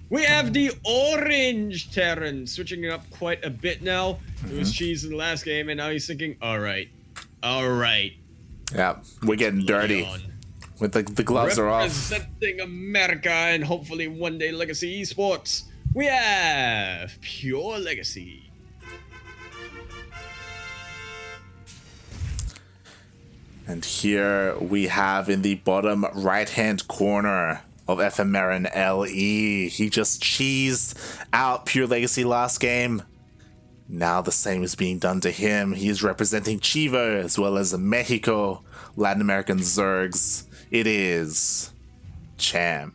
We have the Orange Terran, switching it up quite a bit now. It was cheese in the last game, and now he's thinking, all right. Yeah, we're getting dirty. With the gloves are off. Representing America and hopefully one day Legacy Esports, we have PureLegacy. And here we have in the bottom right-hand corner of Ephemeran LE. He just cheesed out PureLegacy last game. Now the same is being done to him. He is representing Chivo as well as Mexico, Latin American Zergs. It is Cham.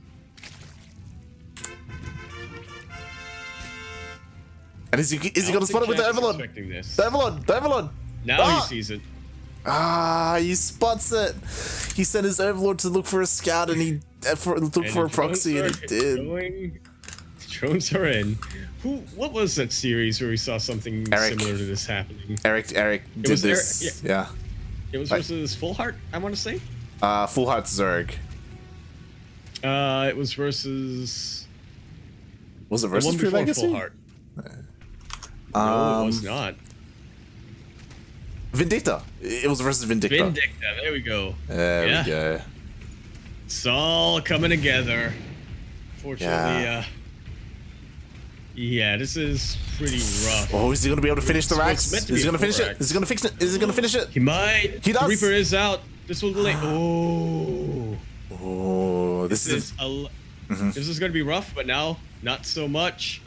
And is he going to spot it with the Overlord? The Overlord! Now he sees it. He spots it. He sent his Overlord to look for a scout and he look for a proxy and it did. Drones are in. What was that series where we saw something similar to this happening? Eric did this. Yeah. It was versus Full Heart, I want to say. Full Heart Zerg. It was versus. Was it versus PureLegacy? Full Heart. No, it was not. Vindicta. It was versus Vindicta. There we go. There we go. It's all coming together. Fortunately, yeah, this is pretty rough. Oh, is he gonna be able to finish the racks? Is he gonna finish it? Is he gonna fix it? Is he gonna finish it? He might. He does. The Reaper is out. This will delay. This is this is gonna be rough, but now not so much.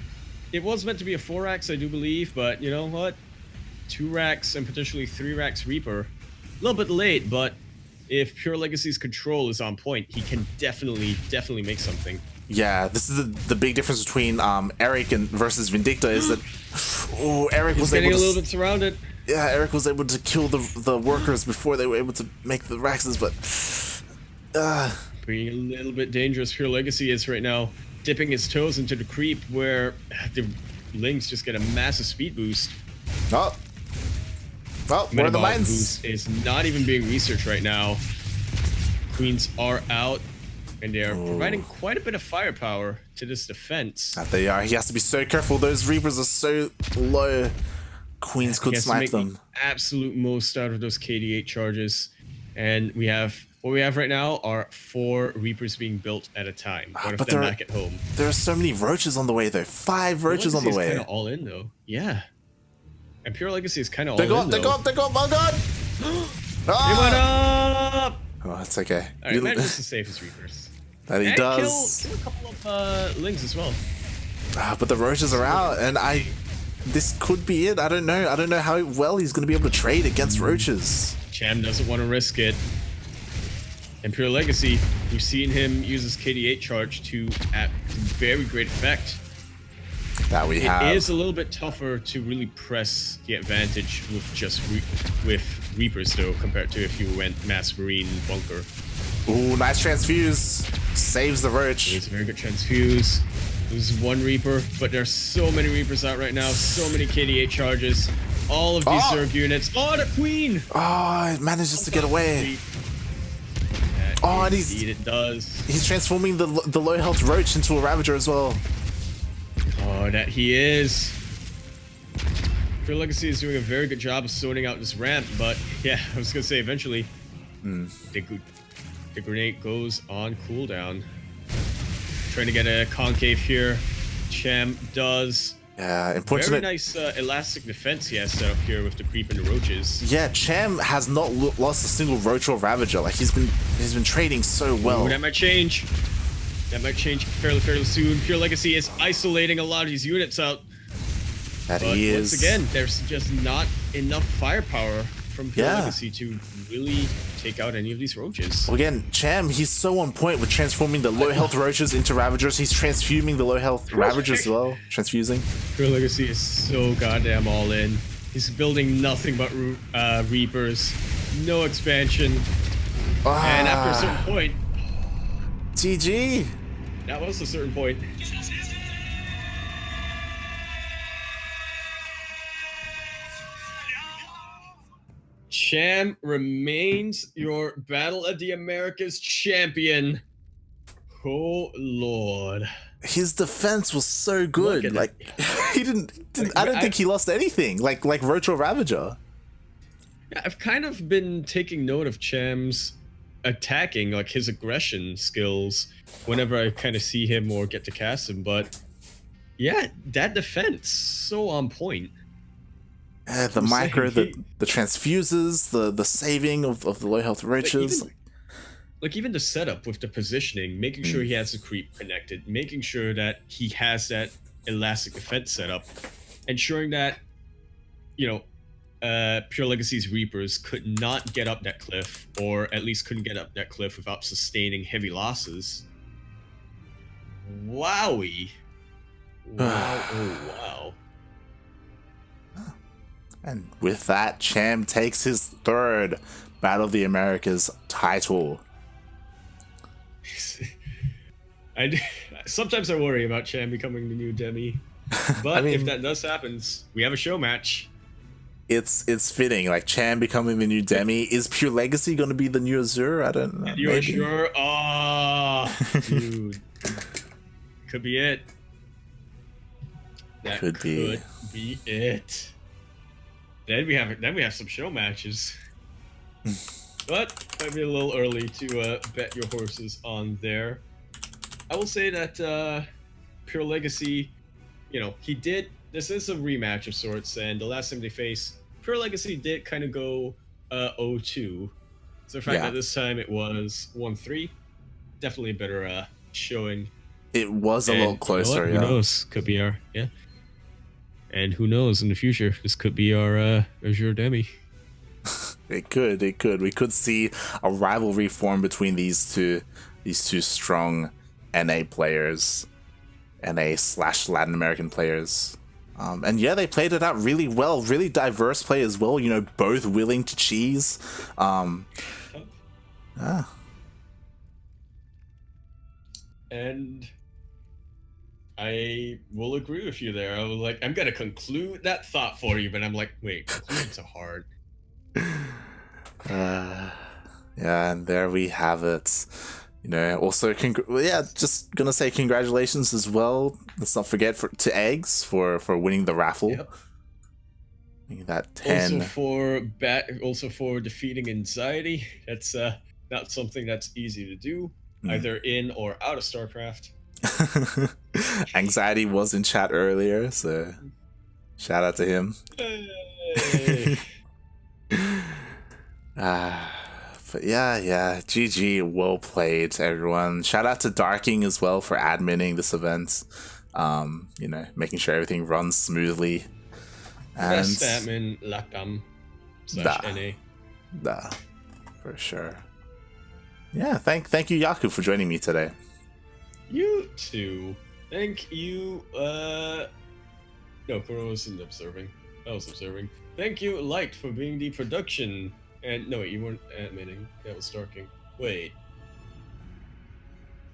It was meant to be a 4 racks, I do believe, but you know what? 2 racks and potentially 3 racks Reaper. A little bit late, but if PureLegacy's control is on point, he can definitely make something. Yeah, this is the big difference between Eric versus Vindicta is that Eric was getting able a little bit surrounded. Yeah, Eric was able to kill the workers before they were able to make the Raxes, but being a little bit dangerous. PureLegacy is right now dipping his toes into the creep where the Lings just get a massive speed boost. Well, where are the mines? Is not even being researched right now. Queens are out, and they are providing quite a bit of firepower to this defense. That they are. He has to be so careful. Those Reapers are so low. Queens could snipe them. The absolute most out of those KD8 charges, and we have what we have right now are 4 Reapers being built at a time. One of them back at home. There are so many roaches on the way, though. 5 roaches on the way. Kind of all in though. Yeah. And PureLegacy is kind of all in. They go up! Oh god! They went up! Oh, it's okay. Alright, manages to save his Reapers. That he does. Kill a couple of Lings as well. But the roaches are out, and this could be it. I don't know how well he's going to be able to trade against roaches. Cham doesn't want to risk it. And PureLegacy, we've seen him use his KD8 charge to very great effect. That we have. It is a little bit tougher to really press the advantage with just with Reapers though, compared to if you went Mass Marine Bunker. Ooh, nice transfuse. Saves the roach. It's a very good transfuse. Loses 1 Reaper, but there's so many Reapers out right now. So many KD8 charges. All of these Zerg units. Oh, the Queen! Oh, it manages to get away. Oh, and Indeed it does. he's transforming the low health Roach into a Ravager as well. Oh, that he is. PureLegacy is doing a very good job of sorting out this ramp, but yeah, I was gonna say eventually the grenade goes on cooldown. Trying to get a concave here. Cham does. Yeah, important. Very nice elastic defense he has set up here with the creep and the roaches. Yeah, Cham has not lost a single Roach or Ravager. Like he's been trading so well. Ooh, that might change. That might change fairly soon. PureLegacy is isolating a lot of these units out. But once again, there's just not enough firepower from PureLegacy to really take out any of these roaches. Well, again, Cham, he's so on point with transforming the low health roaches into Ravagers. He's transfuming the low health Ravagers as well. Transfusing. PureLegacy is so goddamn all in. He's building nothing but Reapers. No expansion. And after a certain point... GG! That was a certain point. Cham remains your Battle of the Americas champion. Oh lord. His defense was so good. Like he didn't I don't think he lost anything. Like Roach or Ravager. Yeah, I've kind of been taking note of Cham's attacking, like his aggression skills, whenever I kind of see him or get to cast him, but yeah, that defense so on point. The micro, the transfuses, the saving of the low health roaches. Like even the setup with the positioning, making sure he has the creep connected, making sure that he has that elastic defense setup, ensuring that, you know, PureLegacy's Reapers could not get up that cliff, or at least couldn't get up that cliff without sustaining heavy losses. Wowie. Wow, oh wow. And with that, Cham takes his third Battle of the Americas title. Sometimes I worry about Cham becoming the new Demi, but I mean, if that does happen, we have a show match. It's fitting, like Cham becoming the new Demi. Is PureLegacy going to be the new Azure? I don't know. You're sure? Oh, dude, could be it. That could be it. Then we have some show matches, but might be a little early to bet your horses on there. I will say that PureLegacy, you know, he did. This is a rematch of sorts, and the last time they faced, PureLegacy did kind of go 0-2. So the fact that this time it was 1-3, definitely a better showing. It was a little closer. Who knows? Could be our And who knows, in the future, this could be our Azure Demi. It could. We could see a rivalry form between these two strong NA players, NA/Latin American players. And yeah, they played it out really well. Really diverse play as well. You know, both willing to cheese. And I will agree with you there. I was like, I'm gonna conclude that thought for you, but I'm like, wait, conclusions are hard. Yeah, and there we have it. You know, also, just gonna say congratulations as well. Let's not forget to Eggs for winning the raffle. Yep. That 10. Also for defeating anxiety. That's not something that's easy to do, either in or out of StarCraft. Anxiety was in chat earlier, so shout out to him. Hey. But yeah, GG, well played, everyone. Shout out to Darking as well for adminning this event. You know, making sure everything runs smoothly. And Best admin LatAm /NA. For sure. Yeah, thank you, Yaku, for joining me today. You too. Thank you. No, Kuro wasn't observing. I was observing. Thank you, Light, for being the production. And no, wait, you weren't admitting. That was Starking. Wait.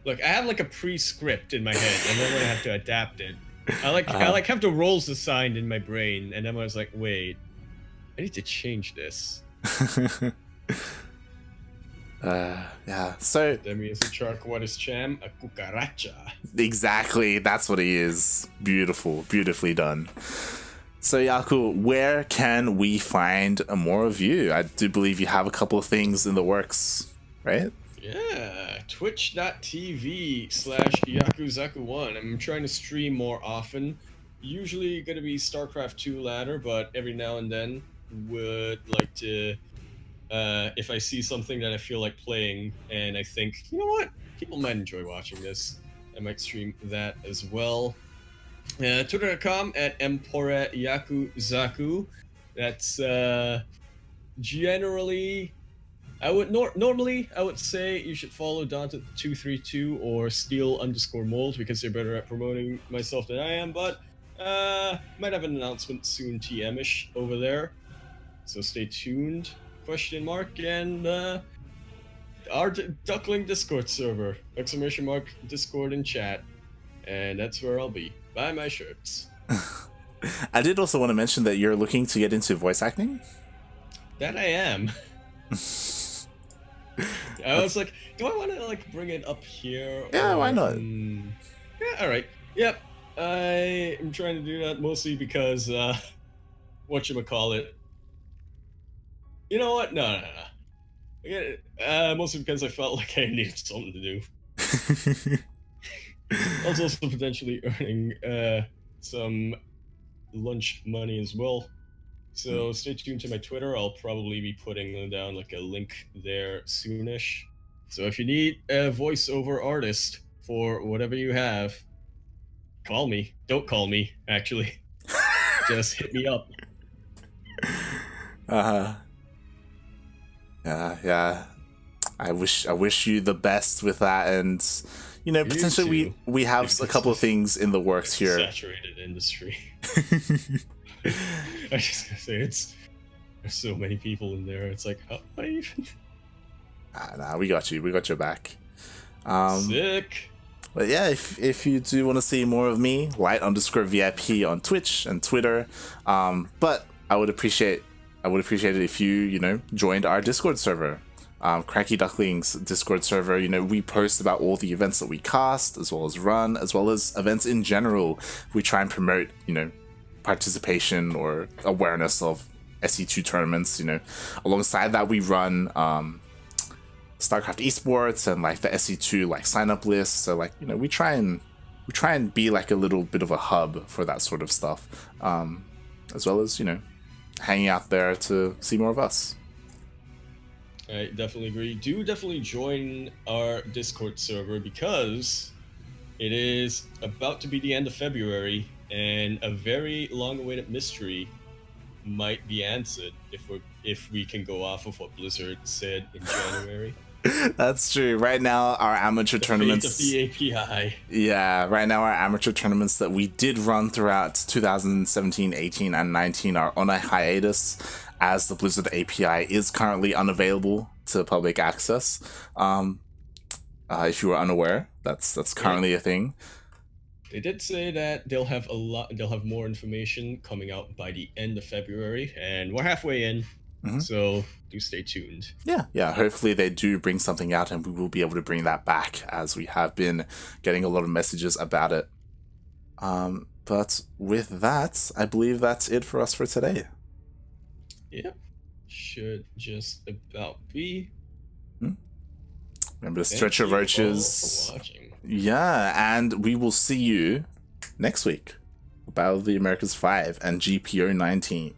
Look, I have like a pre-script in my head, and then I have to adapt it. I have the roles assigned in my brain, and then I was like, wait, I need to change this. Yeah. So Demi is a shark. What is Cham? A cucaracha. exactly, that's what he is. Beautiful, beautifully done. So Yaku, where can we find more of you? I do believe you have a couple of things in the works, right? Yeah, twitch.tv/Yakuzaku1. I'm trying to stream more often. Usually gonna be StarCraft 2 ladder, but every now and then would like to, if I see something that I feel like playing and I think, you know what, people might enjoy watching this, I might stream that as well. Twitter.com @EmporeYakuzaku. That's generally, I would normally I would say you should follow Dante232 or Steel_Mold because they're better at promoting myself than I am, but might have an announcement soon, TM-ish over there. So stay tuned. ? And our Duckling Discord server, ! Discord and chat. And that's where I'll be. Buy my shirts. I did also want to mention that you're looking to get into voice acting. That I am. I was like, do I want to like bring it up here? Yeah, why not? Yeah, all right. Yep. I am trying to do that mostly because whatchamacallit. You know what? No. Mostly because I felt like I needed something to do. I was also potentially earning some lunch money as well. So stay tuned to my Twitter. I'll probably be putting down like a link there soonish. So if you need a voiceover artist for whatever you have, call me. Don't call me, actually. Just hit me up. Yeah. I wish you the best with that, and you know, potentially we have a couple of things in the works here. Saturated industry. I just gotta say, there's so many people in there. It's like, how do I even? Nah, we got you. We got your back. Sick. But yeah, if you do want to see more of me, light_VIP on Twitch and Twitter. But I would appreciate it if you joined our Discord server. CranKy Ducklings Discord server. We post about all the events that we cast, as well as run, as well as events in general. We try and promote, participation or awareness of SE2 tournaments. Alongside that, we run StarCraft esports and like the SE2 like sign up lists. So like we try and be like a little bit of a hub for that sort of stuff, as well as hanging out there to see more of us. I definitely agree. Do definitely join our Discord server because it is about to be the end of February and a very long-awaited mystery might be answered if we can go off of what Blizzard said in January. That's true. Right now, our amateur tournaments. Fate of the API. Yeah, right now our amateur tournaments that we did run throughout 2017, 18, and 19 are on a hiatus, as the Blizzard API is currently unavailable to public access. If you were unaware, that's currently a thing. They did say that they'll have more information coming out by the end of February, and we're halfway in. So do stay tuned. Yeah. Hopefully they do bring something out, and we will be able to bring that back, as we have been getting a lot of messages about it. But with that, I believe that's it for us for today. Yep, should just about be. Remember to stretch your roaches. Yeah, and we will see you next week. Battle of the Americas 5 and GPO 19.